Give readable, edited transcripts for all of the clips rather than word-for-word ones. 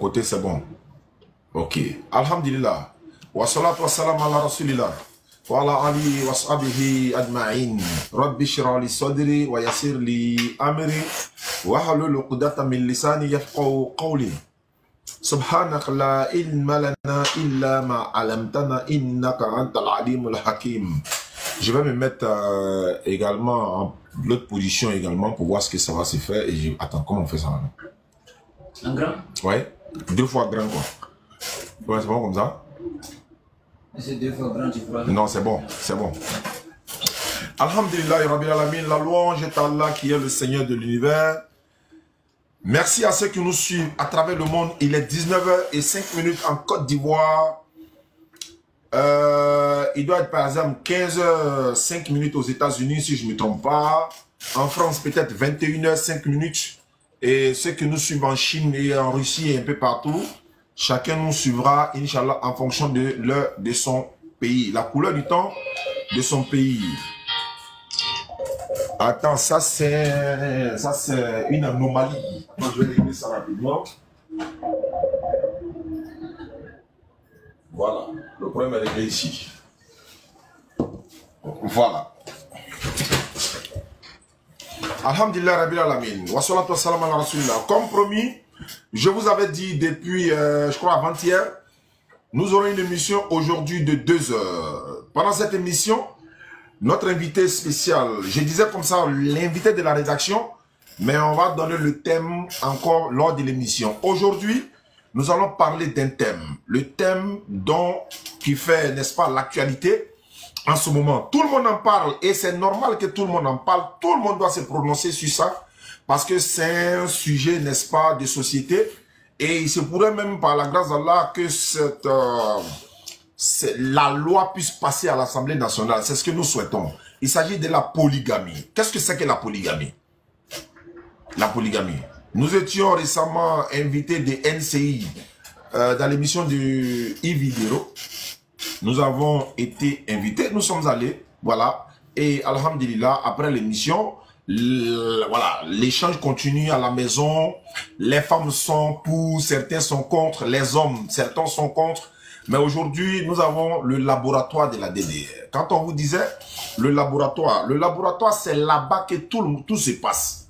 côté, c'est bon. Ok. Alhamdulillah. Wa salatu wa salam ala rasulillah. Wa ala alihi wa sahbihi ajma'in. Rabbi shrah li sadri wa yassir li amri. Wa halul uqdatan min lisani yafqahu qawli. Subhanaka la ilma lana illa ma 'allamtana innaka antal alimul hakim. Je vais me mettre également en l'autre position également pour voir ce que ça va se faire. Et je... Attends, comment on fait ça maintenant? Un grand? Ouais, 2 fois grand quoi. Ouais, c'est bon comme ça? C'est 2 fois grand, tu crois? Non, c'est bon, c'est bon. Alhamdulillah, Rabbil Alamin, la louange est Allah qui est le Seigneur de l'univers. Merci à ceux qui nous suivent à travers le monde. Il est 19h05 en Côte d'Ivoire. Il doit être par exemple 15h05 aux États-Unis si je ne me trompe pas. En France peut-être 21h05. Et ceux qui nous suivent en Chine et en Russie et un peu partout, chacun nous suivra, Inch'Allah, en fonction de l'heure de son pays. La couleur du temps de son pays. Attends, ça c'est une anomalie. Moi, je vais régler ça rapidement. Voilà, le problème est réglé ici. Voilà. Alhamdulillah Rabbil Alamin. Wa salatu wa salam ala rasulillah. Comme promis, je vous avais dit depuis, je crois avant-hier, nous aurons une émission aujourd'hui de 2 heures. Pendant cette émission, notre invité spécial, je disais comme ça, l'invité de la rédaction, mais on va donner le thème encore lors de l'émission. Aujourd'hui, nous allons parler d'un thème. Le thème qui fait, n'est-ce pas, l'actualité en ce moment. Tout le monde en parle et c'est normal que tout le monde en parle. Tout le monde doit se prononcer sur ça parce que c'est un sujet, n'est-ce pas, de société. Et il se pourrait même, par la grâce d'Allah, que la loi puisse passer à l'Assemblée nationale. C'est ce que nous souhaitons. Il s'agit de la polygamie. Qu'est-ce que c'est que la polygamie? La polygamie. Nous étions récemment invités de NCI dans l'émission de Yves Hidero. Nous avons été invités, nous sommes allés, voilà. Et alhamdulillah, après l'émission, voilà, l'échange continue à la maison. Les femmes sont pour, certains sont contre, les hommes, certains sont contre. Mais aujourd'hui, nous avons le laboratoire de la DDR. Quand on vous disait le laboratoire c'est là-bas que tout se passe.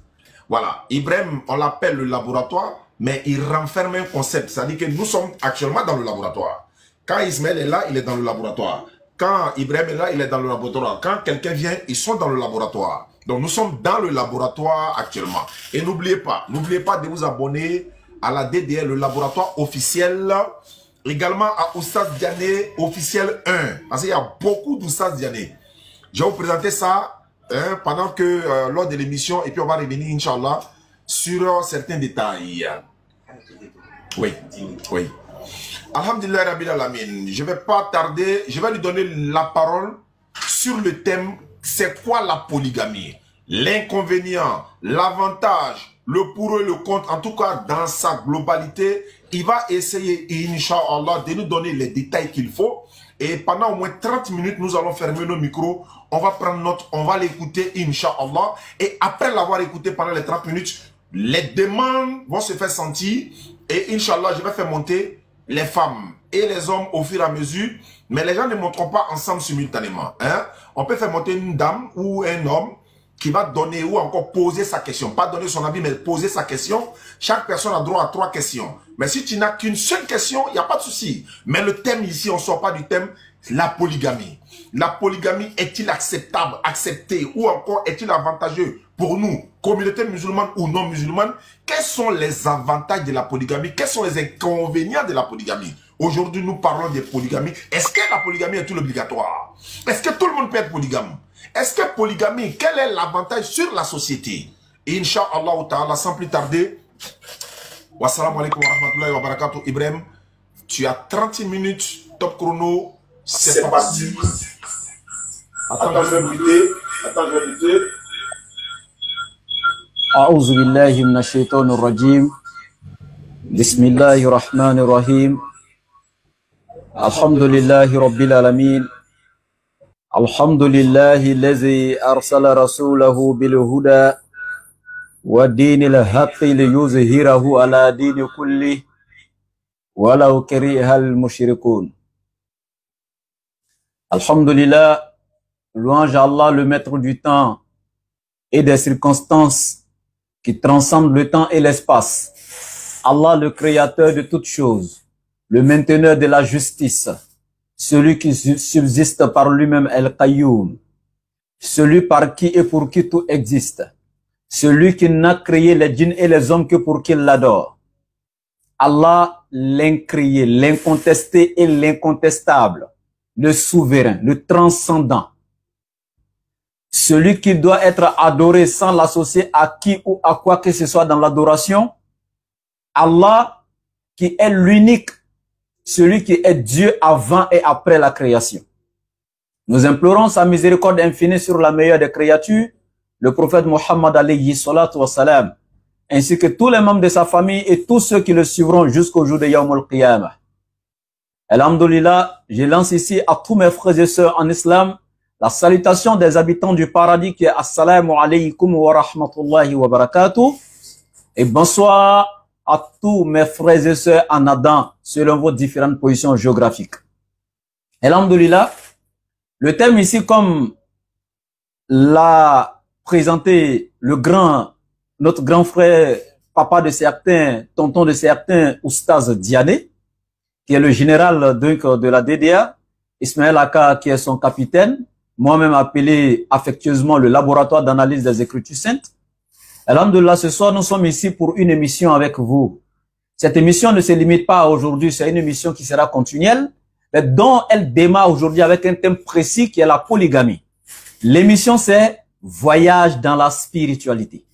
Voilà, Ibrahim, on l'appelle le laboratoire, mais il renferme un concept. C'est-à-dire que nous sommes actuellement dans le laboratoire. Quand Ismaël est là, il est dans le laboratoire. Quand Ibrahim est là, il est dans le laboratoire. Quand quelqu'un vient, ils sont dans le laboratoire. Donc nous sommes dans le laboratoire actuellement. Et n'oubliez pas de vous abonner à la DDR, le laboratoire officiel. Également à Oustaz Diané, officiel 1. Parce qu'il y a beaucoup d'Oustaz Diané. Je vais vous présenter ça. Pendant que lors de l'émission, et puis on va revenir, Inch'Allah, sur certains détails. Oui, oui. Alhamdulillah Rabbil Alamin. Je ne vais pas tarder, je vais lui donner la parole sur le thème, c'est quoi la polygamie? L'inconvénient, l'avantage, le pour et le contre, en tout cas dans sa globalité, il va essayer, Inch'Allah, de nous donner les détails qu'il faut. Et pendant au moins 30 minutes, nous allons fermer nos micros. On va prendre note, on va l'écouter, Inch'Allah. Et après l'avoir écouté pendant les 30 minutes, les demandes vont se faire sentir. Et Inch'Allah, je vais faire monter les femmes et les hommes au fur et à mesure. Mais les gens ne monteront pas ensemble simultanément. Hein? On peut faire monter une dame ou un homme qui va donner ou encore poser sa question. Pas donner son avis, mais poser sa question. Chaque personne a droit à 3 questions. Mais si tu n'as qu'une seule question, il n'y a pas de souci. Mais le thème ici, on ne sort pas du thème, la polygamie. La polygamie est-il acceptable, accepté ou encore est-il avantageux pour nous, communauté musulmane ou non musulmane? Quels sont les avantages de la polygamie? Quels sont les inconvénients de la polygamie? Aujourd'hui, nous parlons de polygamie. Est-ce que la polygamie est tout obligatoire? Est-ce que tout le monde peut être polygame? Est-ce que polygamie, quel est l'avantage sur la société? Inch'Allah ta'ala, sans plus tarder, wassalamu alaikum wa rahmatullahi wa barakatuh. Ibrahim, tu as 30 minutes, top chrono, c'est parti. Attends, je vais inviter. أعوذ بالله من الشيطان الرجيم بسم الله الرحمن الرحيم الحمد لله رب العالمين الحمد لله الذي أرسل رسوله بالهدى والدين الحق ليظهره على دين كله ولو كره المشركون. Alhamdulillah, louange à Allah, le maître du temps et des circonstances qui transcendent le temps et l'espace. Allah, le créateur de toutes choses, le mainteneur de la justice, celui qui subsiste par lui-même El-Qayyum, celui par qui et pour qui tout existe, celui qui n'a créé les djinns et les hommes que pour qu'ils l'adorent. Allah, l'incréé, l'incontesté et l'incontestable, le souverain, le transcendant, celui qui doit être adoré sans l'associer à qui ou à quoi que ce soit dans l'adoration. Allah, qui est l'unique, celui qui est Dieu avant et après la création. Nous implorons sa miséricorde infinie sur la meilleure des créatures, le prophète Mohammed alayhi salatu wa salam, ainsi que tous les membres de sa famille et tous ceux qui le suivront jusqu'au jour de Yawm al-Qiyamah. Alhamdulillah, je lance ici à tous mes frères et sœurs en islam la salutation des habitants du paradis qui est Assalamu alaykum wa rahmatullahi wa barakatuh. Et bonsoir à tous mes frères et sœurs en Adam selon vos différentes positions géographiques. Alhamdulillah, le thème ici, comme l'a présenté notre grand frère, papa de certains, tonton de certains, Oustaz Diané, qui est le général donc de la DDA, Ismaël Aka qui est son capitaine, moi-même appelé affectueusement le laboratoire d'analyse des Écritures saintes. Alhamdulillah, ce soir, nous sommes ici pour une émission avec vous. Cette émission ne se limite pas à aujourd'hui, c'est une émission qui sera continuelle, mais dont elle démarre aujourd'hui avec un thème précis qui est la polygamie. L'émission, c'est Voyage dans la spiritualité.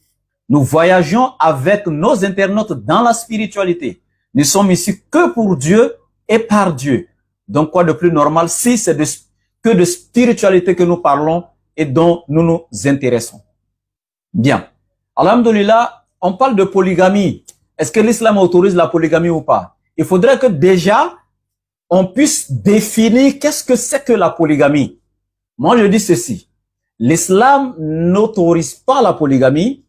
Nous voyageons avec nos internautes dans la spiritualité. Nous sommes ici que pour Dieu et par Dieu. Donc, quoi de plus normal si c'est que de spiritualité que nous parlons et dont nous nous intéressons. Bien. Alhamdulillah, on parle de polygamie. Est-ce que l'islam autorise la polygamie ou pas? Il faudrait que déjà, on puisse définir qu'est-ce que c'est que la polygamie. Moi, je dis ceci. L'islam n'autorise pas la polygamie.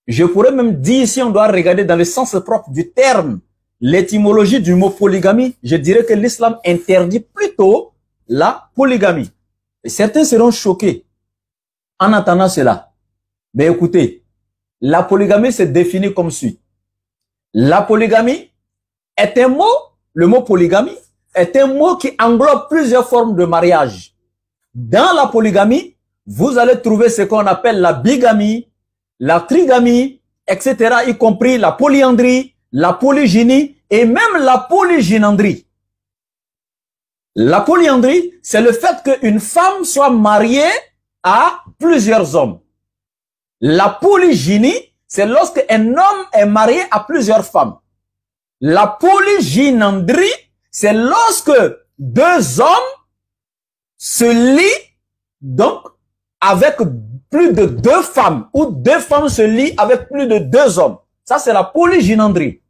Je pourrais même dire, si on doit regarder dans le sens propre du terme, l'étymologie du mot polygamie, je dirais que l'islam interdit plutôt la polygamie. Et certains seront choqués en entendant cela. Mais écoutez, la polygamie se définit comme suit. La polygamie est un mot, le mot polygamie est un mot qui englobe plusieurs formes de mariage. Dans la polygamie, vous allez trouver ce qu'on appelle la bigamie, la trigamie, etc., y compris la polyandrie, la polygynie et même la polygynandrie. La polyandrie, c'est le fait qu'une femme soit mariée à plusieurs hommes. La polygynie, c'est lorsque un homme est marié à plusieurs femmes. La polygynandrie, c'est lorsque deux hommes se lient donc avec plus de deux femmes ou deux femmes se lient avec plus de deux hommes. Ça, c'est la polygynandrie.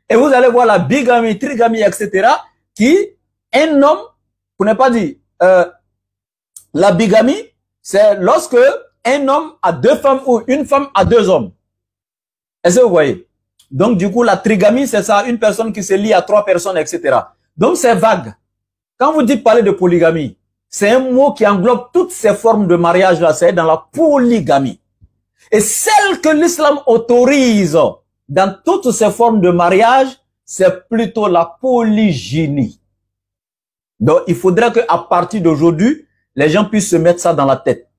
Et vous allez voir la bigamie, trigamie, etc. qui, un homme, pour ne pas dire, la bigamie, c'est lorsque un homme a deux femmes ou une femme a deux hommes. Est-ce que vous voyez? Donc, du coup, la trigamie, c'est ça, une personne qui se lie à trois personnes, etc. Donc, c'est vague. Quand vous dites parler de polygamie, c'est un mot qui englobe toutes ces formes de mariage là, c'est dans la polygamie. Et celle que l'islam autorise dans toutes ces formes de mariage, c'est plutôt la polygynie. Donc, il faudrait qu'à partir d'aujourd'hui, les gens puissent se mettre ça dans la tête.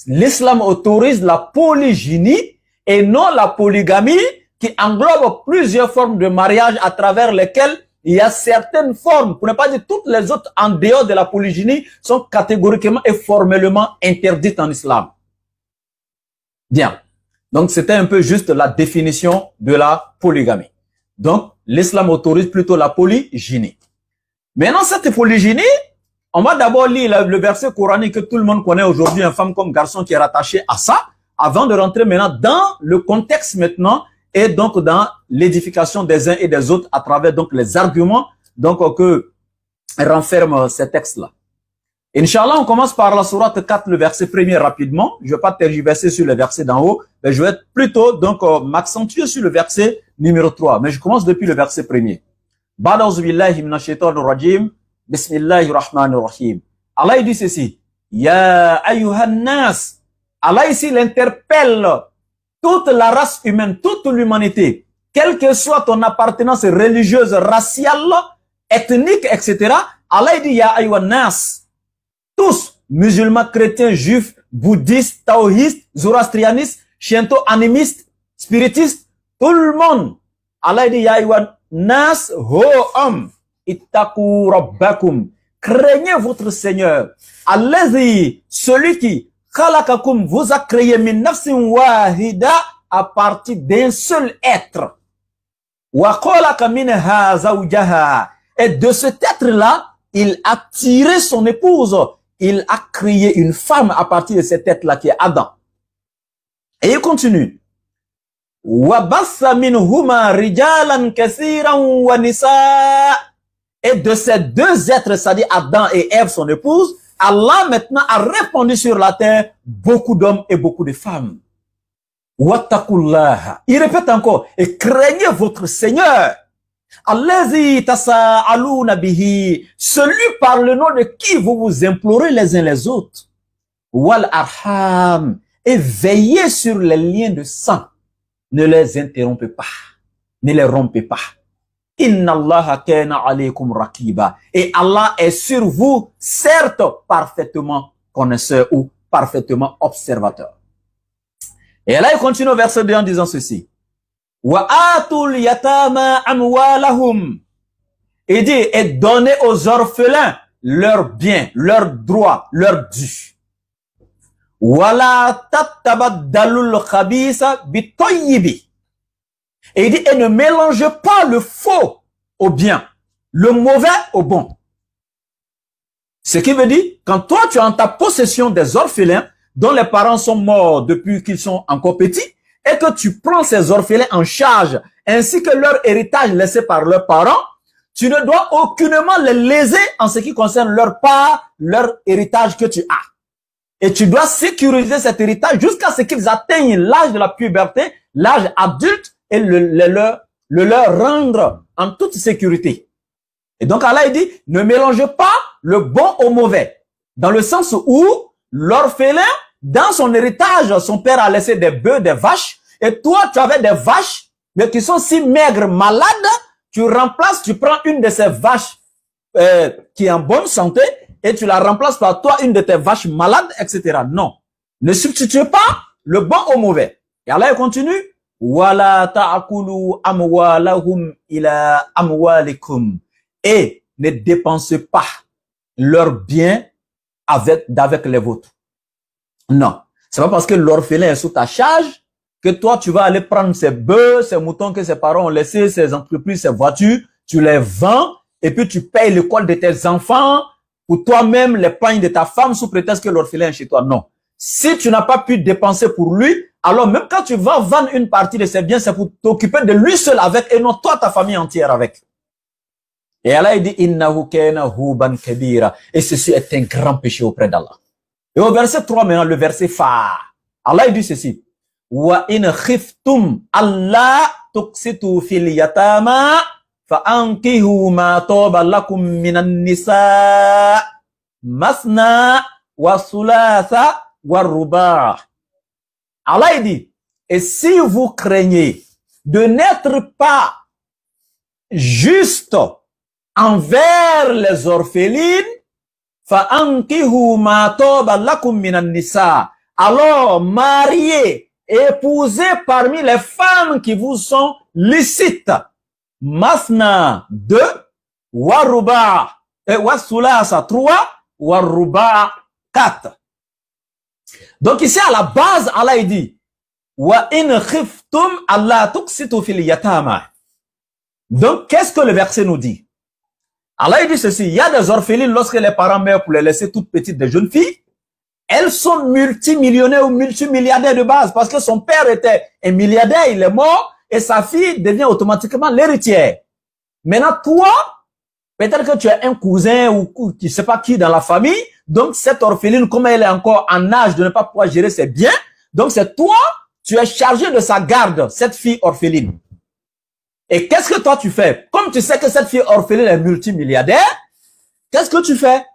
L'islam autorise la polygynie et non la polygamie qui englobe plusieurs formes de mariage à travers lesquelles il y a certaines formes, pour ne pas dire toutes les autres en dehors de la polygynie, sont catégoriquement et formellement interdites en islam. Bien. Donc, c'était un peu juste la définition de la polygamie. Donc, l'islam autorise plutôt la polygynie. Maintenant, cette polygynie, on va d'abord lire le verset coranique que tout le monde connaît aujourd'hui, une femme comme garçon qui est rattaché à ça, avant de rentrer maintenant dans le contexte maintenant et donc dans l'édification des uns et des autres à travers donc les arguments donc que renferment ces textes-là. Inch'Allah, on commence par la sourate 4, le verset 1er rapidement. Je ne vais pas tergiverser sur le verset d'en haut, mais je vais plutôt donc m'accentuer sur le verset numéro 3. Mais je commence depuis le verset 1er. Ba'da'uzu billahi minash shaitanir rajim. Bismillahir rahmanir rahim. Allah il dit ceci. Ya ayyuhan nas. Allah ici l'interpelle toute la race humaine, toute l'humanité, quelle que soit ton appartenance religieuse, raciale, ethnique, etc. Allah il dit ya ayyuhan nas. Tous, musulmans, chrétiens, juifs, bouddhistes, taoïstes, zoroastrianistes, shinto-animistes, spiritistes, tout le monde. Allah dit ya ayyuhan nas ho homme ittaqu rabbakum. Craignez votre Seigneur. Allazi, celui qui khalaqakum vous a créé min nafsin wahida à partir d'un seul être. Wa khalaqa minha zawjaha. Et de cet être-là, il a tiré son épouse. Il a créé une femme à partir de cet être-là qui est Adam. Et il continue. Wa bassa minhuma rijalan kaseeran wa nisaa. Et de ces deux êtres, c'est-à-dire Adam et Ève, son épouse, Allah maintenant a répandu sur la terre beaucoup d'hommes et beaucoup de femmes. Wattaqullaha. Il répète encore, et craignez votre Seigneur. Allazi tasa'aluna bihi. Celui par le nom de qui vous vous implorez les uns les autres. Wal arham. Et veillez sur les liens de sang. Ne les interrompez pas. Ne les rompez pas. Inna Allaha kana alaykum raqiba. Et Allah est sur vous, certes, parfaitement connaisseur ou parfaitement observateur. Et là, il continue au verset 2 en disant ceci. Wa atul yatama amwalahum. Il dit, et donnez aux orphelins leurs biens, leurs droits, leurs dûs. Wala tatabadalul khabisa bitoyibi. Et il dit, et ne mélangez pas le faux au bien, le mauvais au bon. Ce qui veut dire, quand toi tu as en ta possession des orphelins, dont les parents sont morts depuis qu'ils sont encore petits, et que tu prends ces orphelins en charge, ainsi que leur héritage laissé par leurs parents, tu ne dois aucunement les léser en ce qui concerne leur part, leur héritage que tu as. Et tu dois sécuriser cet héritage jusqu'à ce qu'ils atteignent l'âge de la puberté, l'âge adulte, et le leur rendre en toute sécurité. Et donc Allah il dit, ne mélangez pas le bon au mauvais. Dans le sens où l'orphelin, dans son héritage, son père a laissé des bœufs, des vaches, et toi tu avais des vaches, mais qui sont si maigres, malades, tu remplaces, tu prends une de ces vaches qui est en bonne santé, et tu la remplaces par toi, une de tes vaches malades, etc. Non. Ne substituez pas le bon au mauvais. Et Allah il continue. Wala ta'kulu amwalahum ila amwalikum. Et ne dépensez pas leurs biens avec les vôtres. Non. C'est pas parce que l'orphelin est sous ta charge que toi tu vas aller prendre ses bœufs, ses moutons que ses parents ont laissés, ses entreprises, ses voitures, tu les vends et puis tu payes l'école de tes enfants pour toi-même, l'épargne de ta femme sous prétexte que l'orphelin est chez toi. Non. Si tu n'as pas pu dépenser pour lui, alors même quand tu vas vendre une partie de ses biens, c'est pour t'occuper de lui seul avec et non toi, ta famille entière avec. Et Allah il dit, innahu kana huban kabira. Et ceci est un grand péché auprès d'Allah. Et au verset 3 maintenant, le verset phare. Allah il dit ceci. Wa in khiftum alla tuqsitu fil yatama fa ankihu ma taba lakum minan nisa masna wa thulatha wa ruba'. Allah il dit, et si vous craignez de n'être pas juste envers les orphelines, فَأَنْكِهُ مَا طَابَ لَكُمْ مِنَ النِّسَاءِ. Alors mariez, épousez parmi les femmes qui vous sont licites. Masna 2, wa ruba' wa sulasa 3, wa ruba' 4. Donc ici à la base, Allah il dit, wa in khiftum alla tuqsitu fil yatama. Donc qu'est-ce que le verset nous dit? Allah il dit ceci, il y a des orphelines lorsque les parents meurent pour les laisser toutes petites, des jeunes filles, elles sont multimillionnaires ou multimilliardaires de base parce que son père était un milliardaire, il est mort et sa fille devient automatiquement l'héritière. Maintenant toi, peut-être que tu as un cousin ou tu sais pas qui dans la famille, donc cette orpheline, comme elle est encore en âge de ne pas pouvoir gérer ses biens, donc c'est toi, tu es chargé de sa garde, cette fille orpheline. Et qu'est-ce que toi tu fais? Comme tu sais que cette fille orpheline est multimilliardaire, qu'est-ce que tu fais?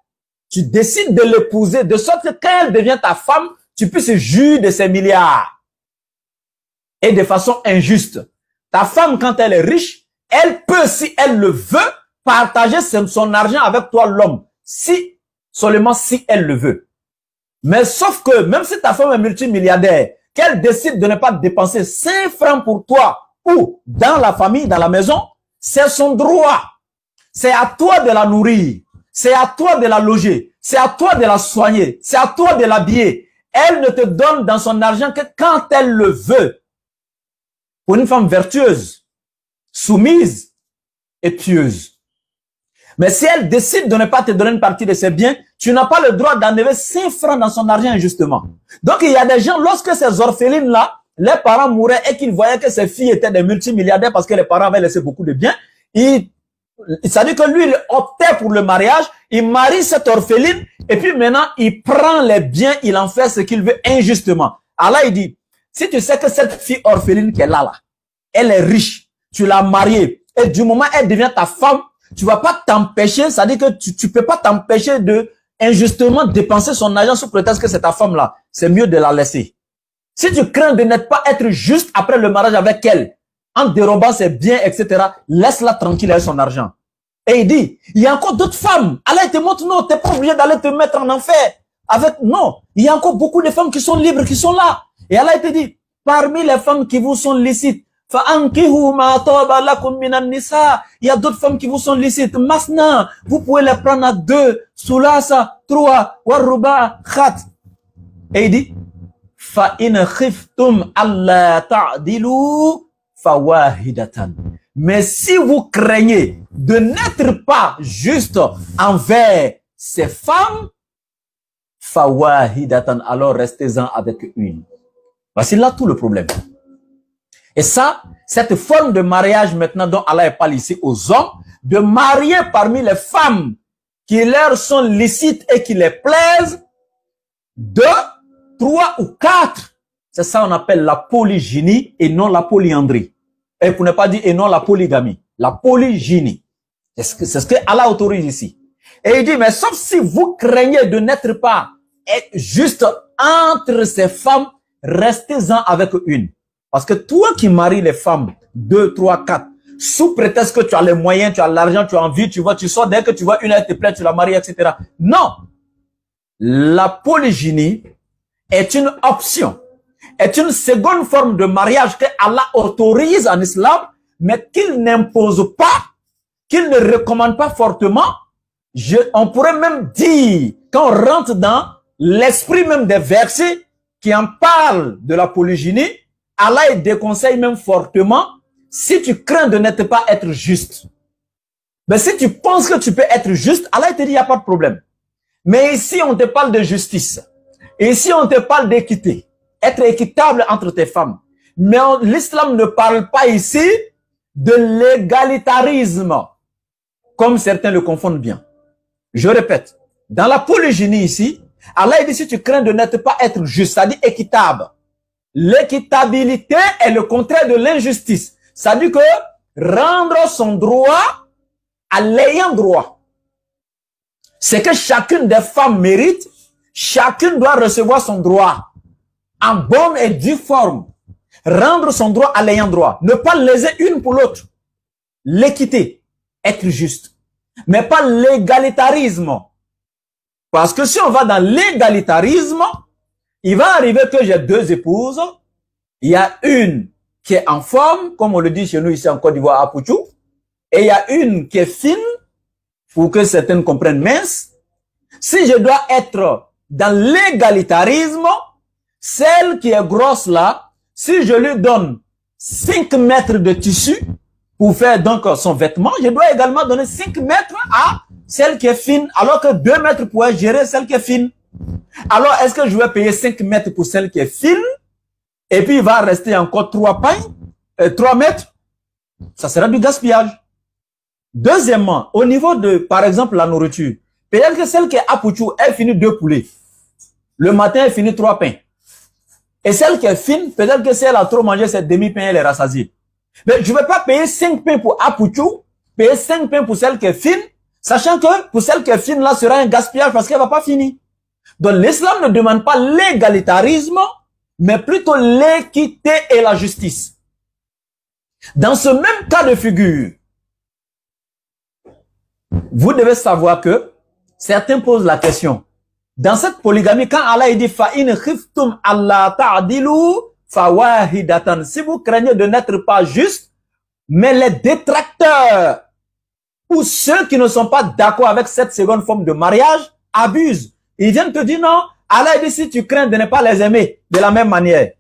Tu décides de l'épouser de sorte que quand elle devient ta femme, tu puisses jouir de ses milliards. Et de façon injuste. Ta femme, quand elle est riche, elle peut, si elle le veut, partager son argent avec toi, l'homme. Seulement si elle le veut. Mais sauf que, même si ta femme est multimilliardaire, qu'elle décide de ne pas dépenser 5 francs pour toi, ou dans la famille, dans la maison, c'est son droit. C'est à toi de la nourrir. C'est à toi de la loger. C'est à toi de la soigner. C'est à toi de l'habiller. Elle ne te donne dans son argent que quand elle le veut. Pour une femme vertueuse, soumise et pieuse. Mais si elle décide de ne pas te donner une partie de ses biens, tu n'as pas le droit d'enlever 5 francs dans son argent injustement. Donc il y a des gens, lorsque ces orphelines-là, les parents mouraient et qu'ils voyaient que ces filles étaient des multimilliardaires parce que les parents avaient laissé beaucoup de biens, c'est-à-dire que lui, il optait pour le mariage, il marie cette orpheline et puis maintenant, il prend les biens, il en fait ce qu'il veut injustement. Alors il dit, si tu sais que cette fille orpheline qui est là, elle est riche, tu l'as mariée et du moment où elle devient ta femme, tu vas pas t'empêcher, c'est-à-dire que tu peux pas t'empêcher de injustement dépenser son argent sous prétexte que c'est ta femme là. C'est mieux de la laisser. Si tu crains de ne pas être juste après le mariage avec elle, en dérobant ses biens, etc., laisse-la tranquille avec son argent. Et il dit, il y a encore d'autres femmes. Allah te montre, non, t'es pas obligé d'aller te mettre en enfer. Non, il y a encore beaucoup de femmes qui sont libres, qui sont là. Et Allah te dit, parmi les femmes qui vous sont licites, il y a d'autres femmes qui vous sont licites. Masna, vous pouvez les prendre à 2, Sulasa, 3, Waruba, Khat. Et il dit, mais si vous craignez de n'être pas juste envers ces femmes, alors restez-en avec une. Voici là tout le problème. Et ça, cette forme de mariage maintenant dont Allah parle ici aux hommes, de marier parmi les femmes qui leur sont licites et qui les plaisent, 2, 3 ou 4. C'est ça qu'on appelle la polygynie et non la polyandrie. Et pour ne pas dire et non la polygamie. La polygynie. C'est ce que Allah autorise ici. Et il dit, mais sauf si vous craignez de n'être pas juste entre ces femmes, restez-en avec une. Parce que toi qui maries les femmes, 2, 3, 4, sous prétexte que tu as les moyens, tu as l'argent, tu as envie, tu vois, tu sors, dès que tu vois une, elle te plaît, tu la maries, etc. Non. La polygynie est une option, est une seconde forme de mariage que Allah autorise en islam, mais qu'il n'impose pas, qu'il ne recommande pas fortement. On pourrait même dire, quand on rentre dans l'esprit même des versets qui en parlent de la polygynie, Allah il déconseille même fortement, si tu crains de n'être pas être juste. Mais si tu penses que tu peux être juste, Allah il te dit, il n'y a pas de problème. Mais ici, on te parle de justice. Ici, on te parle d'équité. Être équitable entre tes femmes. Mais l'islam ne parle pas ici de l'égalitarisme, comme certains le confondent bien. Je répète, dans la polygynie ici, Allah dit si tu crains de n'être pas être juste, c'est-à-dire équitable. L'équitabilité est le contraire de l'injustice. C'est-à-dire que rendre son droit à l'ayant droit. C'est que chacune des femmes mérite, chacune doit recevoir son droit en bonne et due forme. Rendre son droit à l'ayant droit. Ne pas léser une pour l'autre. L'équité, être juste. Mais pas l'égalitarisme. Parce que si on va dans l'égalitarisme, il va arriver que j'ai 2 épouses. Il y a une qui est en forme, comme on le dit chez nous ici en Côte d'Ivoire à Pouchou. Et il y a une qui est fine, pour que certaines comprennent mince. Si je dois être dans l'égalitarisme, celle qui est grosse là, si je lui donne 5 mètres de tissu pour faire donc son vêtement, je dois également donner 5 mètres à celle qui est fine, alors que 2 mètres pourrait gérer celle qui est fine. Alors, est-ce que je vais payer 5 mètres pour celle qui est fine, et puis il va rester encore 3 mètres? Ça sera du gaspillage. Deuxièmement, au niveau de, par exemple, la nourriture, peut-être que celle qui est à Pouchou, elle finit 2 poulets. Le matin, elle finit 3 pains. Et celle qui est fine, peut-être que si elle a trop mangé cette demi-pain, elle est rassasiée. Mais je ne vais pas payer 5 pains pour Apouchou, payer 5 pains pour celle qui est fine, sachant que pour celle qui est fine, là, sera un gaspillage parce qu'elle ne va pas finir. Donc l'islam ne demande pas l'égalitarisme, mais plutôt l'équité et la justice. Dans ce même cas de figure, vous devez savoir que certains posent la question. Dans cette polygamie, quand Allah dit « Fa'in khiftum Allah ta'adilu fawahidatan » si vous craignez de n'être pas juste, mais les détracteurs ou ceux qui ne sont pas d'accord avec cette seconde forme de mariage abusent. Ils viennent te dire non, Allah dit si tu crains de ne pas les aimer de la même manière.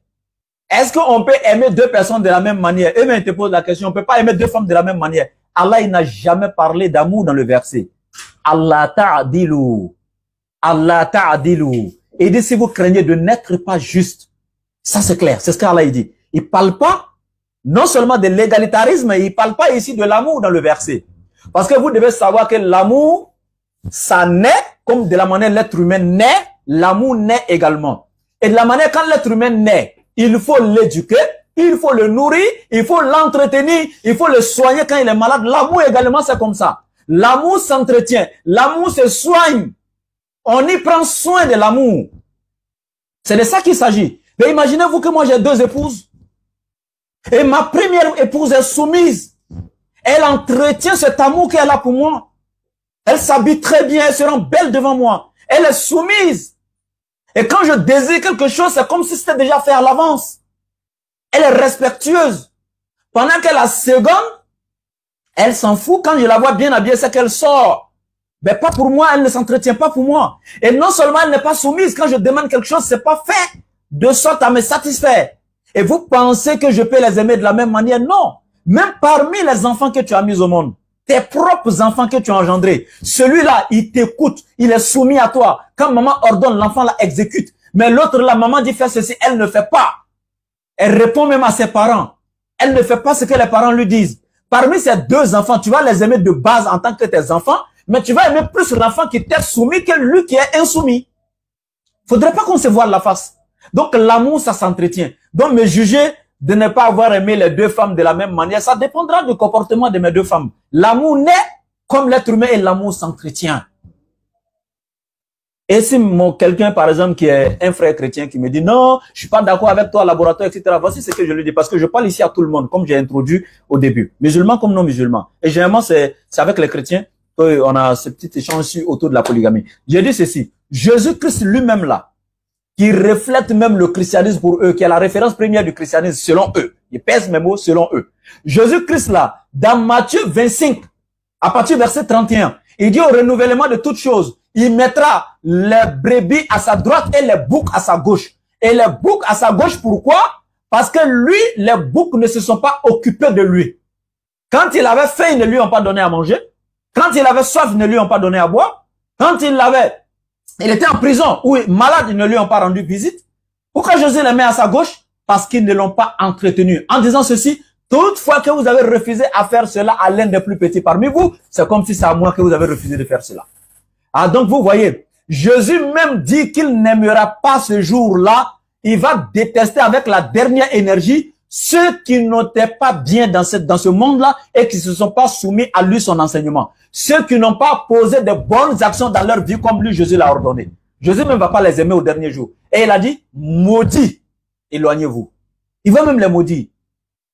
Est-ce qu'on peut aimer deux personnes de la même manière? Eux-mêmes te posent la question, on ne peut pas aimer deux femmes de la même manière. Allah, il n'a jamais parlé d'amour dans le verset. Allah ta'adilu. Allah ta'adilu. Il dit si vous craignez de n'être pas juste. Ça c'est clair, c'est ce qu'Allah dit. Il ne parle pas non seulement de l'égalitarisme, il ne parle pas ici de l'amour dans le verset. Parce que vous devez savoir que l'amour, ça naît comme de la manière l'être humain naît, l'amour naît également. Et de la manière quand l'être humain naît, il faut l'éduquer, il faut le nourrir, il faut l'entretenir, il faut le soigner quand il est malade. L'amour également, c'est comme ça. L'amour s'entretient, l'amour se soigne. On y prend soin de l'amour. C'est de ça qu'il s'agit. Mais imaginez-vous que moi j'ai deux épouses. Et ma première épouse est soumise. Elle entretient cet amour qu'elle a pour moi. Elle s'habille très bien, elle se rend belle devant moi. Elle est soumise. Et quand je désire quelque chose, c'est comme si c'était déjà fait à l'avance. Elle est respectueuse. Pendant que la seconde, elle s'en fout. Quand je la vois bien habillée, c'est qu'elle sort. Mais pas pour moi, elle ne s'entretient pas pour moi. Et non seulement elle n'est pas soumise, quand je demande quelque chose, c'est pas fait de sorte à me satisfaire. Et vous pensez que je peux les aimer de la même manière? Non. Même parmi les enfants que tu as mis au monde, tes propres enfants que tu as engendrés, celui-là, il t'écoute, il est soumis à toi. Quand maman ordonne, l'enfant la exécute. Mais l'autre, la maman dit fais ceci, elle ne fait pas. Elle répond même à ses parents. Elle ne fait pas ce que les parents lui disent. Parmi ces deux enfants, tu vas les aimer de base en tant que tes enfants, mais tu vas aimer plus l'enfant qui t'est soumis que lui qui est insoumis. Faudrait pas qu'on se voile la face. Donc l'amour, ça s'entretient. Donc me juger de ne pas avoir aimé les deux femmes de la même manière, ça dépendra du comportement de mes deux femmes. L'amour naît comme l'être humain et l'amour s'entretient. Et si quelqu'un, par exemple, qui est un frère chrétien qui me dit non, je suis pas d'accord avec toi, laboratoire, etc. Voici ce que je lui dis, parce que je parle ici à tout le monde, comme j'ai introduit au début. Musulmans comme non musulmans. Et généralement, c'est avec les chrétiens qu'on a ce petit échange autour de la polygamie. J'ai dit ceci. Jésus-Christ lui-même là, qui reflète même le christianisme pour eux, qui est la référence première du christianisme selon eux. Il pèse mes mots selon eux. Jésus-Christ là, dans Matthieu 25, à partir du verset 31, il dit au renouvellement de toutes choses, il mettra les brebis à sa droite et les boucs à sa gauche. Et les boucs à sa gauche, pourquoi? Parce que lui, les boucs ne se sont pas occupés de lui. Quand il avait faim, ils ne lui ont pas donné à manger. Quand il avait soif, ils ne lui ont pas donné à boire. Quand il était en prison ou malade, ils ne lui ont pas rendu visite. Pourquoi Jésus les met à sa gauche? Parce qu'ils ne l'ont pas entretenu. En disant ceci, toutefois que vous avez refusé à faire cela à l'un des plus petits parmi vous, c'est comme si c'est à moi que vous avez refusé de faire cela. Ah, donc vous voyez, Jésus même dit qu'il n'aimera pas ce jour-là. Il va détester avec la dernière énergie ceux qui n'étaient pas bien dans ce monde-là et qui ne se sont pas soumis à lui, son enseignement. Ceux qui n'ont pas posé de bonnes actions dans leur vie comme lui, Jésus l'a ordonné. Jésus même ne va pas les aimer au dernier jour. Et il a dit, maudit, éloignez-vous. Il va même les maudire.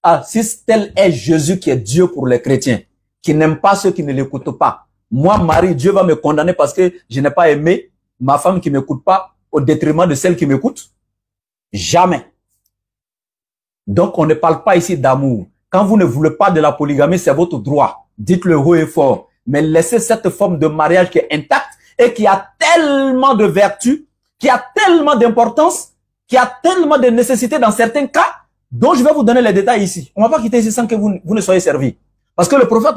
Ah, si tel est Jésus qui est Dieu pour les chrétiens, qui n'aime pas ceux qui ne l'écoutent pas. Moi, Marie, Dieu va me condamner parce que je n'ai pas aimé ma femme qui ne m'écoute pas au détriment de celle qui m'écoute. Jamais. Donc, on ne parle pas ici d'amour. Quand vous ne voulez pas de la polygamie, c'est votre droit. Dites-le haut et fort. Mais laissez cette forme de mariage qui est intacte et qui a tellement de vertus, qui a tellement d'importance, qui a tellement de nécessité dans certains cas, dont je vais vous donner les détails ici. On ne va pas quitter ici sans que vous ne soyez servis. Parce que le prophète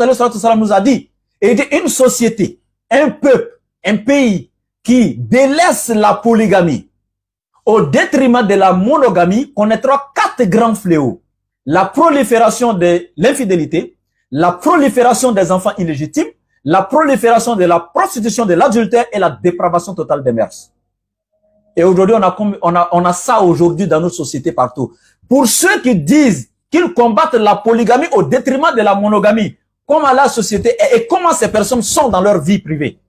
nous a dit, et dit une société, un peuple, un pays qui délaisse la polygamie au détriment de la monogamie connaîtra 4 grands fléaux. La prolifération de l'infidélité, la prolifération des enfants illégitimes, la prolifération de la prostitution, de l'adultère et la dépravation totale des mœurs. Et aujourd'hui, on a ça aujourd'hui dans notre société partout. Pour ceux qui disent qu'ils combattent la polygamie au détriment de la monogamie. Comment la société est et comment ces personnes sont dans leur vie privée.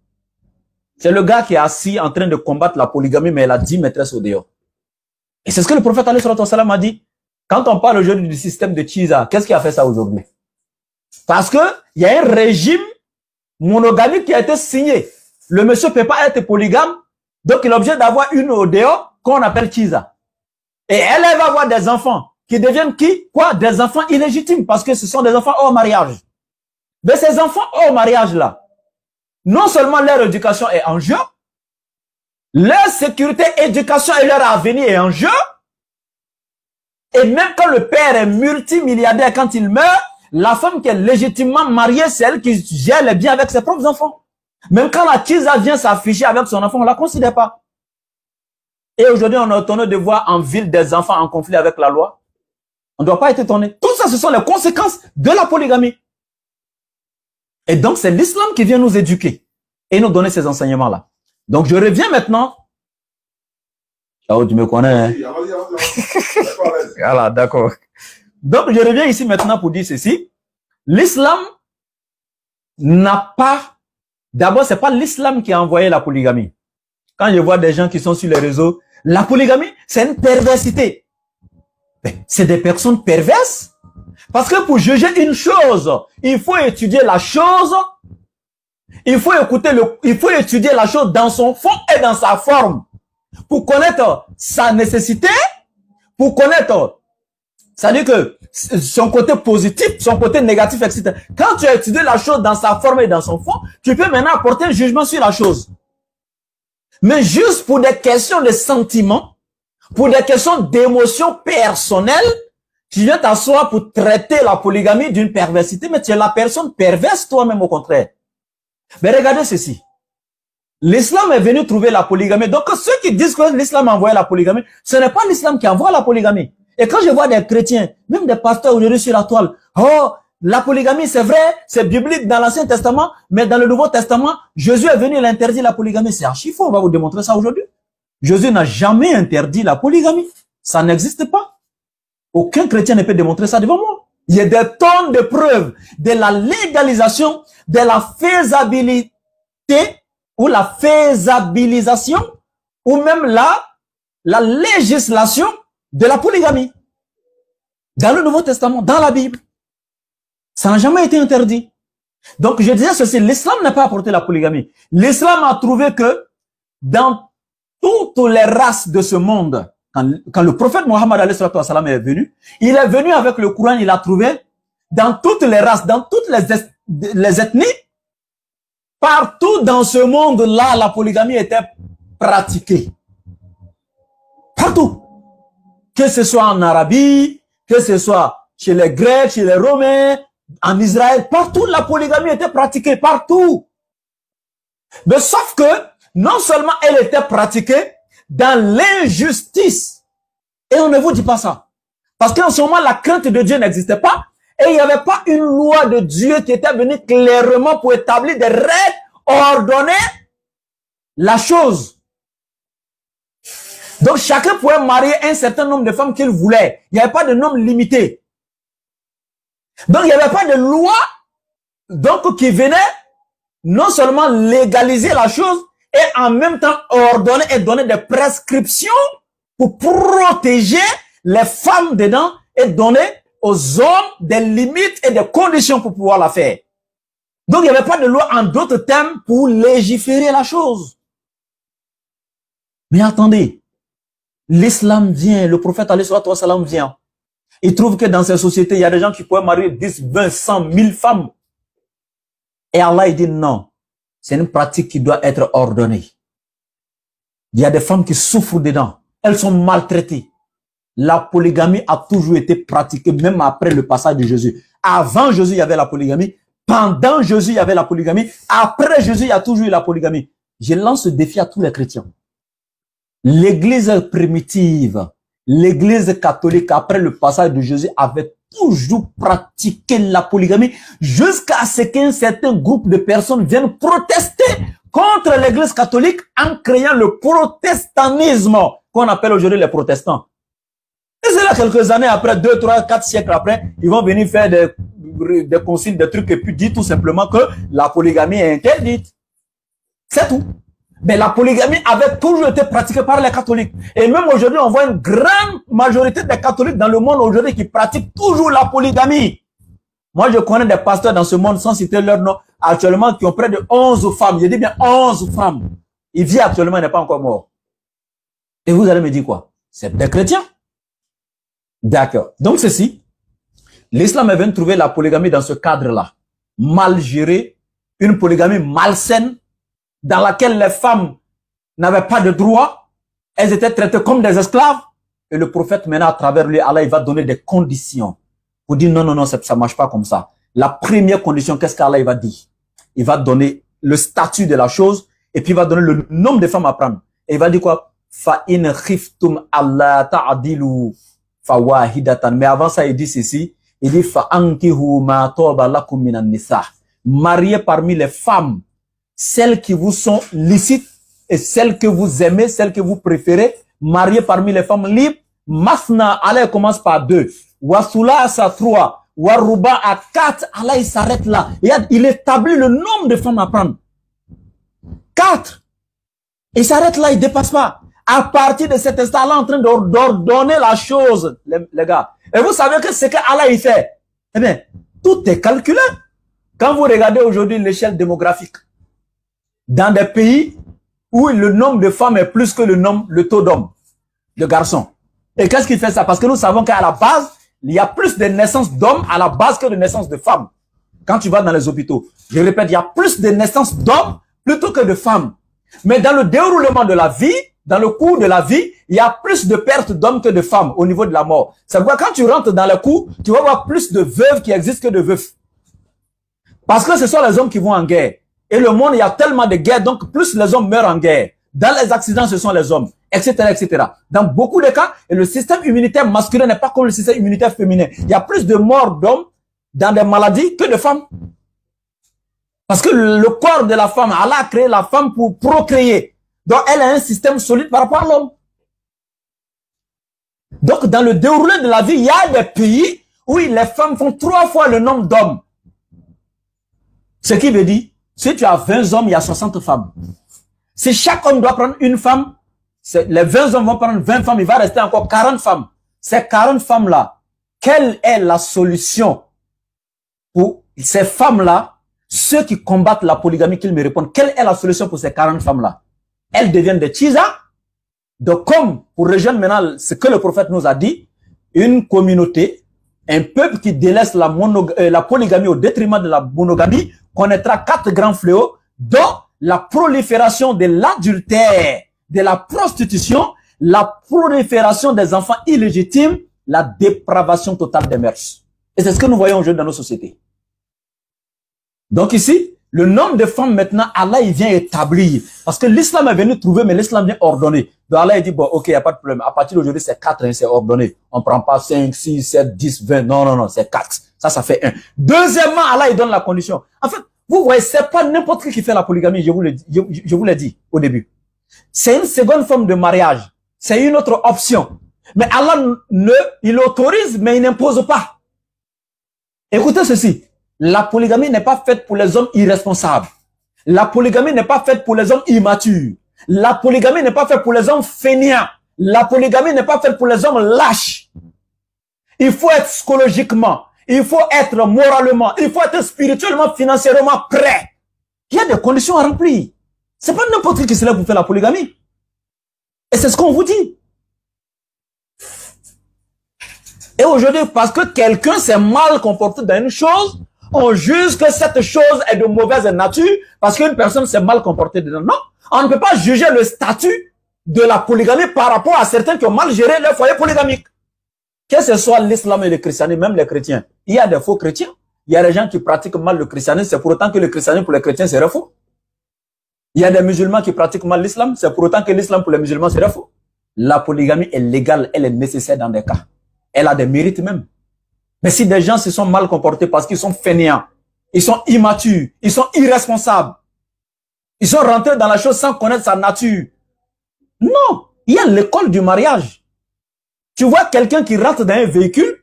C'est le gars qui est assis en train de combattre la polygamie, mais il a 10 maîtresses au dehors. Et c'est ce que le prophète alayhi salam a dit. Quand on parle aujourd'hui du système de Chiza, qu'est-ce qui a fait ça aujourd'hui? Parce que il y a un régime monogamique qui a été signé. Le monsieur ne peut pas être polygame, donc il est obligé d'avoir une au dehors qu'on appelle Chiza. Et elle va avoir des enfants qui deviennent qui? Quoi? Des enfants illégitimes, parce que ce sont des enfants hors mariage. Mais ces enfants hors mariage là, non seulement leur éducation est en jeu, leur sécurité, éducation et leur avenir est en jeu. Et même quand le père est multimilliardaire, quand il meurt, la femme qui est légitimement mariée, c'est elle qui gère les biens avec ses propres enfants. Même quand la Chiza vient s'afficher avec son enfant, on ne la considère pas. Et aujourd'hui, on est étonné de voir en ville des enfants en conflit avec la loi. On ne doit pas être étonné. Tout ça, ce sont les conséquences de la polygamie. Et donc, c'est l'islam qui vient nous éduquer et nous donner ces enseignements-là. Donc, je reviens maintenant. Ciao, tu me connais, hein? Voilà, d'accord. Donc, je reviens ici maintenant pour dire ceci. L'islam n'a pas... D'abord, c'est pas l'islam qui a envoyé la polygamie. Quand je vois des gens qui sont sur les réseaux, la polygamie, c'est une perversité. C'est des personnes perverses. Parce que pour juger une chose, il faut étudier la chose. Il faut étudier la chose dans son fond et dans sa forme. Pour connaître sa nécessité, pour connaître, c'est-à-dire que son côté positif, son côté négatif, etc. Quand tu as étudié la chose dans sa forme et dans son fond, tu peux maintenant apporter un jugement sur la chose. Mais juste pour des questions de sentiments, pour des questions d'émotions personnelles, tu viens t'asseoir pour traiter la polygamie d'une perversité, mais tu es la personne perverse toi-même au contraire. Mais regardez ceci. L'islam est venu trouver la polygamie. Donc ceux qui disent que l'islam a envoyé la polygamie, ce n'est pas l'islam qui envoie la polygamie. Et quand je vois des chrétiens, même des pasteurs aujourd'hui sur la toile, oh, la polygamie c'est vrai, c'est biblique dans l'Ancien Testament, mais dans le Nouveau Testament, Jésus est venu, il interdit la polygamie. C'est archi faux, on va vous démontrer ça aujourd'hui. Jésus n'a jamais interdit la polygamie. Ça n'existe pas. Aucun chrétien ne peut démontrer ça devant moi. Il y a des tonnes de preuves de la légalisation, de la faisabilité ou la faisabilisation ou même la législation de la polygamie. Dans le Nouveau Testament, dans la Bible. Ça n'a jamais été interdit. Donc je disais ceci, l'islam n'a pas apporté la polygamie. L'islam a trouvé que dans toutes les races de ce monde, quand le prophète Mohammed est venu, il est venu avec le Coran, il a trouvé dans toutes les races, dans toutes les ethnies, partout dans ce monde-là, la polygamie était pratiquée. Partout. Que ce soit en Arabie, que ce soit chez les Grecs, chez les Romains, en Israël, partout la polygamie était pratiquée, partout. Mais sauf que, non seulement elle était pratiquée, dans l'injustice. Et on ne vous dit pas ça. Parce qu'en ce moment, la crainte de Dieu n'existait pas. Et il n'y avait pas une loi de Dieu qui était venue clairement pour établir des règles, ordonner la chose. Donc chacun pouvait marier un certain nombre de femmes qu'il voulait. Il n'y avait pas de nombre limité. Donc il n'y avait pas de loi donc, qui venait non seulement légaliser la chose, et en même temps ordonner et donner des prescriptions pour protéger les femmes dedans et donner aux hommes des limites et des conditions pour pouvoir la faire. Donc, il n'y avait pas de loi en d'autres termes pour légiférer la chose. Mais attendez, l'islam vient, le prophète alayhi salam vient. Il trouve que dans ces sociétés, il y a des gens qui pourraient marier 10, 20, 100, 1000 femmes. Et Allah, il dit non. C'est une pratique qui doit être ordonnée. Il y a des femmes qui souffrent dedans. Elles sont maltraitées. La polygamie a toujours été pratiquée, même après le passage de Jésus. Avant Jésus, il y avait la polygamie. Pendant Jésus, il y avait la polygamie. Après Jésus, il y a toujours eu la polygamie. Je lance ce défi à tous les chrétiens. L'église primitive, l'église catholique, après le passage de Jésus, avait toujours pratiqué la polygamie jusqu'à ce qu'un certain groupe de personnes viennent protester contre l'église catholique en créant le protestantisme qu'on appelle aujourd'hui les protestants. Et c'est là quelques années après, 2, 3, 4 siècles après, ils vont venir faire des consignes, des trucs et puis dire tout simplement que la polygamie est interdite. C'est tout. Mais la polygamie avait toujours été pratiquée par les catholiques. Et même aujourd'hui, on voit une grande majorité des catholiques dans le monde aujourd'hui qui pratiquent toujours la polygamie. Moi, je connais des pasteurs dans ce monde, sans citer leur nom, actuellement, qui ont près de 11 femmes. Je dis bien 11 femmes. Il vit actuellement, il n'est pas encore mort. Et vous allez me dire quoi? C'est des chrétiens. D'accord. Donc, ceci, l'islam est venu trouver la polygamie dans ce cadre-là. Mal géré, une polygamie malsaine, dans laquelle les femmes n'avaient pas de droit, elles étaient traitées comme des esclaves. Et le prophète, maintenant, à travers lui, Allah, il va donner des conditions pour dire non, non, non, ça ne marche pas comme ça. La première condition, qu'est-ce qu'Allah va dire? Il va donner le statut de la chose et puis il va donner le nombre de femmes à prendre. Et il va dire quoi? Fa in khiftum alla ta'dilu fawahidatan. Mais avant ça, il dit ceci. Il dit fa ankihu ma toba lakum minan nisa. Mariez parmi les femmes celles qui vous sont licites et celles que vous aimez, celles que vous préférez, mariées parmi les femmes libres. Masna, Allah commence par 2. Wasula à 3. Waruba à 4. Allah il s'arrête là. Il établit le nombre de femmes à prendre. 4. Il s'arrête là, il ne dépasse pas. À partir de cet instant, Allah est en train d'ordonner la chose, les gars. Et vous savez que ce que Allah il fait, eh bien, tout est calculé. Quand vous regardez aujourd'hui l'échelle démographique, dans des pays où le nombre de femmes est plus que le taux d'hommes, de garçons. Et qu'est-ce qui fait ça? Parce que nous savons qu'à la base, il y a plus de naissances d'hommes à la base que de naissances de femmes. Quand tu vas dans les hôpitaux, je répète, il y a plus de naissances d'hommes plutôt que de femmes. Mais dans le déroulement de la vie, dans le cours de la vie, il y a plus de pertes d'hommes que de femmes au niveau de la mort. C'est pourquoi quand tu rentres dans le cours, tu vas voir plus de veuves qui existent que de veufs. Parce que ce sont les hommes qui vont en guerre. Et le monde, il y a tellement de guerres, donc plus les hommes meurent en guerre. Dans les accidents, ce sont les hommes, etc., etc. Dans beaucoup de cas, et le système immunitaire masculin n'est pas comme le système immunitaire féminin. Il y a plus de morts d'hommes dans des maladies que de femmes. Parce que le corps de la femme, Allah a créé la femme pour procréer. Donc, elle a un système solide par rapport à l'homme. Donc, dans le déroulé de la vie, il y a des pays où les femmes font 3 fois le nombre d'hommes. Ce qui veut dire, si tu as 20 hommes, il y a 60 femmes. Si chaque homme doit prendre une femme, les 20 hommes vont prendre 20 femmes, il va rester encore 40 femmes. Ces 40 femmes-là, quelle est la solution pour ces femmes-là, ceux qui combattent la polygamie, qu'ils me répondent, quelle est la solution pour ces 40 femmes-là? Elles deviennent des tchizas. Donc, comme pour rejoindre maintenant ce que le prophète nous a dit, une communauté, un peuple qui délaisse la polygamie au détriment de la monogamie, connaîtra 4 grands fléaux, dont la prolifération de l'adultère, de la prostitution, la prolifération des enfants illégitimes, la dépravation totale des mœurs. Et c'est ce que nous voyons aujourd'hui dans nos sociétés. Donc ici, le nombre de femmes maintenant, Allah il vient établir. Parce que l'islam est venu trouver, mais l'islam vient ordonner. Donc Allah il dit, bon, ok, il n'y a pas de problème. À partir d'aujourd'hui, c'est 4, hein, c'est ordonné. On ne prend pas 5, 6, 7, 10, 20. Non, non, non, c'est 4. Ça fait 1. Deuxièmement, Allah il donne la condition. En fait, vous voyez, c'est pas n'importe qui fait la polygamie, je vous l'ai dit au début. C'est une seconde forme de mariage. C'est une autre option. Mais Allah il autorise, mais il n'impose pas. Écoutez ceci. La polygamie n'est pas faite pour les hommes irresponsables. La polygamie n'est pas faite pour les hommes immatures. La polygamie n'est pas faite pour les hommes fainéants. La polygamie n'est pas faite pour les hommes lâches. Il faut être psychologiquement, il faut être moralement, il faut être spirituellement, financièrement prêt. Il y a des conditions à remplir. C'est pas n'importe qui se lève pour faire la polygamie. Et c'est ce qu'on vous dit. Et aujourd'hui, parce que quelqu'un s'est mal comporté dans une chose, on juge que cette chose est de mauvaise nature parce qu'une personne s'est mal comportée dedans. Non, on ne peut pas juger le statut de la polygamie par rapport à certains qui ont mal géré leur foyer polygamique. Que ce soit l'islam et le christianisme, même les chrétiens. Il y a des faux chrétiens. Il y a des gens qui pratiquent mal le christianisme, c'est pour autant que le christianisme pour les chrétiens serait faux. Il y a des musulmans qui pratiquent mal l'islam, c'est pour autant que l'islam pour les musulmans serait faux. La polygamie est légale, elle est nécessaire dans des cas. Elle a des mérites même. Mais si des gens se sont mal comportés parce qu'ils sont fainéants, ils sont immatures, ils sont irresponsables, ils sont rentrés dans la chose sans connaître sa nature. Non, il y a l'école du mariage. Tu vois quelqu'un qui rentre dans un véhicule,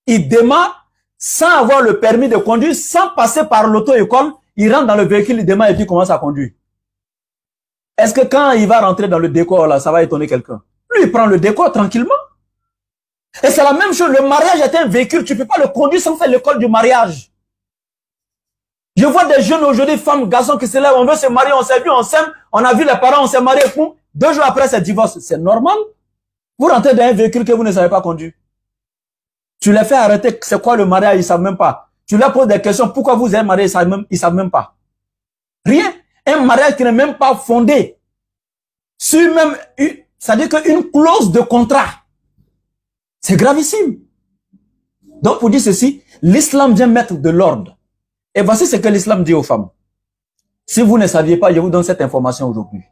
il démarre sans avoir le permis de conduire, sans passer par l'auto-école, il rentre dans le véhicule, il démarre et puis commence à conduire. Est-ce que quand il va rentrer dans le décor, là, ça va étonner quelqu'un? Lui, il prend le décor tranquillement. Et c'est la même chose, le mariage est un véhicule, tu ne peux pas le conduire sans faire l'école du mariage. Je vois des jeunes aujourd'hui, femmes, garçons qui se lèvent, on veut se marier, on s'est vu, on s'aime, on a vu les parents, on s'est marié, 2 jours après c'est divorce. C'est normal. Vous rentrez dans un véhicule que vous ne savez pas conduire. Tu les fais arrêter, c'est quoi le mariage, ils ne savent même pas. Tu leur poses des questions, pourquoi vous êtes mariés, ils ne savent même pas. Rien. Un mariage qui n'est même pas fondé sur même, c'est-à-dire qu'une clause de contrat. C'est gravissime. Donc pour dire ceci, l'islam vient mettre de l'ordre. Et voici ce que l'islam dit aux femmes. Si vous ne saviez pas, je vous donne cette information aujourd'hui.